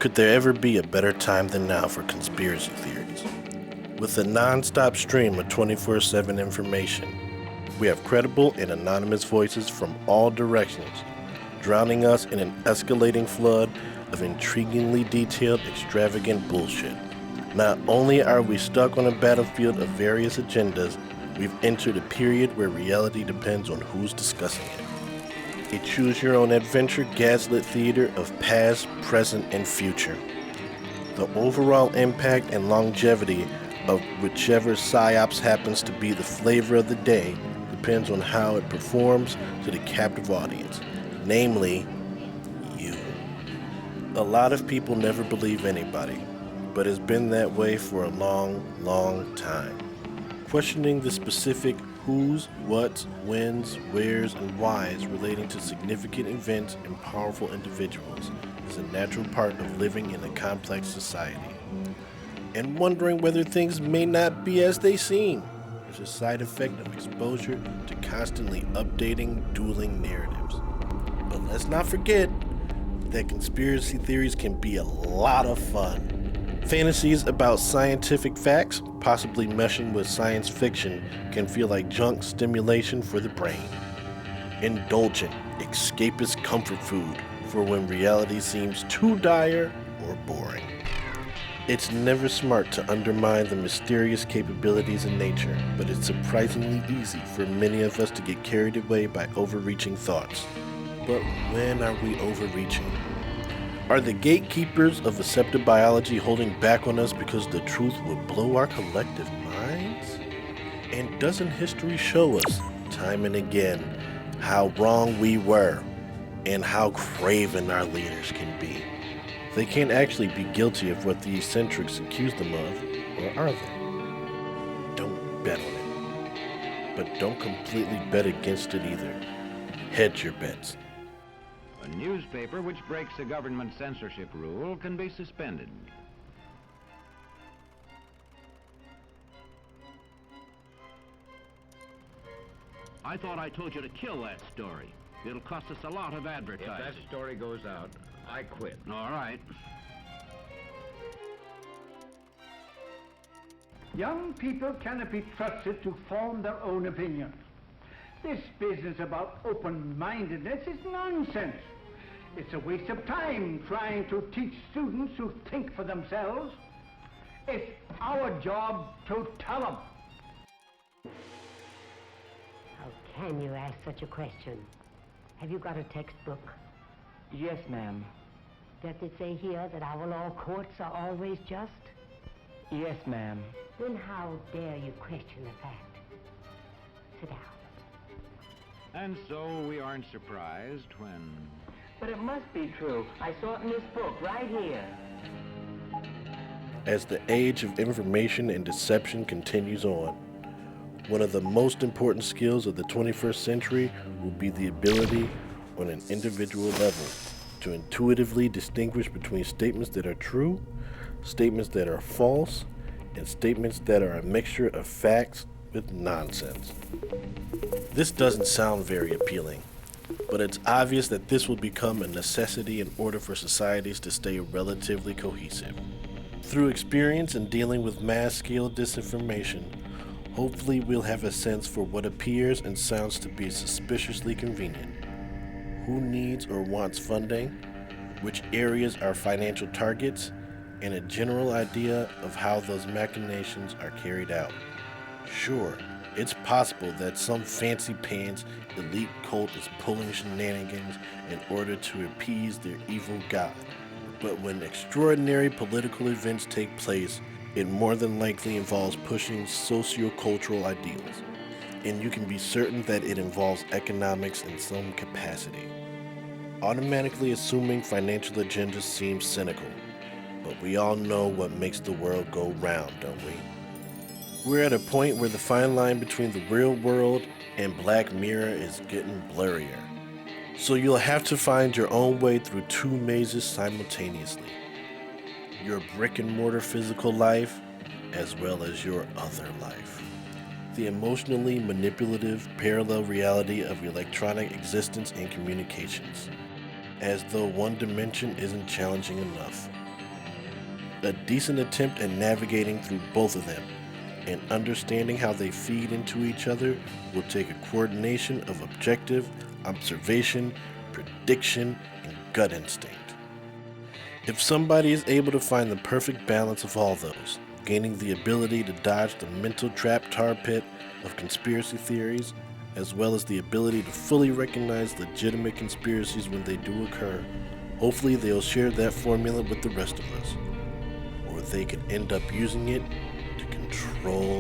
Could there ever be a better time than now for conspiracy theories? With a non-stop stream of 24/7 information, we have credible and anonymous voices from all directions, drowning us in an escalating flood of intriguingly detailed, extravagant bullshit. Not only are we stuck on a battlefield of various agendas, we've entered a period where reality depends on who's discussing it. A choose-your-own-adventure gaslit theater of past, present, and future. The overall impact and longevity of whichever psyops happens to be the flavor of the day depends on how it performs to the captive audience, namely, you. A lot of people never believe anybody, but it's been that way for a long, long time. Questioning the specific who's, what's, when's, where's, and why's relating to significant events and powerful individuals is a natural part of living in a complex society. And wondering whether things may not be as they seem is a side effect of exposure to constantly updating, dueling narratives. But let's not forget that conspiracy theories can be a lot of fun. Fantasies about scientific facts, possibly meshing with science fiction, can feel like junk stimulation for the brain. Indulgent, escapist comfort food for when reality seems too dire or boring. It's never smart to undermine the mysterious capabilities in nature, but it's surprisingly easy for many of us to get carried away by overreaching thoughts. But when are we overreaching? Are the gatekeepers of accepted biology holding back on us because the truth would blow our collective minds? And doesn't history show us, time and again, how wrong we were and how craven our leaders can be? They can't actually be guilty of what the eccentrics accuse them of, or are they? Don't bet on it. But don't completely bet against it either. Hedge your bets. A newspaper which breaks a government censorship rule can be suspended. I thought I told you to kill that story. It'll cost us a lot of advertising. If that story goes out, I quit. All right. Young people cannot be trusted to form their own opinions. This business about open-mindedness is nonsense. It's a waste of time trying to teach students who think for themselves. It's our job to tell them. How can you ask such a question? Have you got a textbook? Yes, ma'am. Does it say here that our law courts are always just? Yes, ma'am. Then how dare you question the fact? Sit down. And so we aren't surprised when... But it must be true. I saw it in this book right here. As the age of information and deception continues on, one of the most important skills of the 21st century will be the ability, on an individual level, to intuitively distinguish between statements that are true, statements that are false, and statements that are a mixture of facts with nonsense. This doesn't sound very appealing, but it's obvious that this will become a necessity in order for societies to stay relatively cohesive. Through experience in dealing with mass-scale disinformation, hopefully we'll have a sense for what appears and sounds to be suspiciously convenient. Who needs or wants funding, which areas are financial targets, and a general idea of how those machinations are carried out. Sure, it's possible that some fancy-pants elite cult is pulling shenanigans in order to appease their evil god. But when extraordinary political events take place, it more than likely involves pushing socio-cultural ideals. And you can be certain that it involves economics in some capacity. Automatically assuming financial agendas seems cynical, but we all know what makes the world go round, don't we? We're at a point where the fine line between the real world and Black Mirror is getting blurrier. So you'll have to find your own way through two mazes simultaneously. Your brick and mortar physical life, as well as your other life. The emotionally manipulative parallel reality of electronic existence and communications. As though one dimension isn't challenging enough. A decent attempt at navigating through both of them and understanding how they feed into each other will take a coordination of objective, observation, prediction, and gut instinct. If somebody is able to find the perfect balance of all those, gaining the ability to dodge the mental trap tar pit of conspiracy theories, as well as the ability to fully recognize legitimate conspiracies when they do occur, hopefully they'll share that formula with the rest of us. Or they could end up using it to control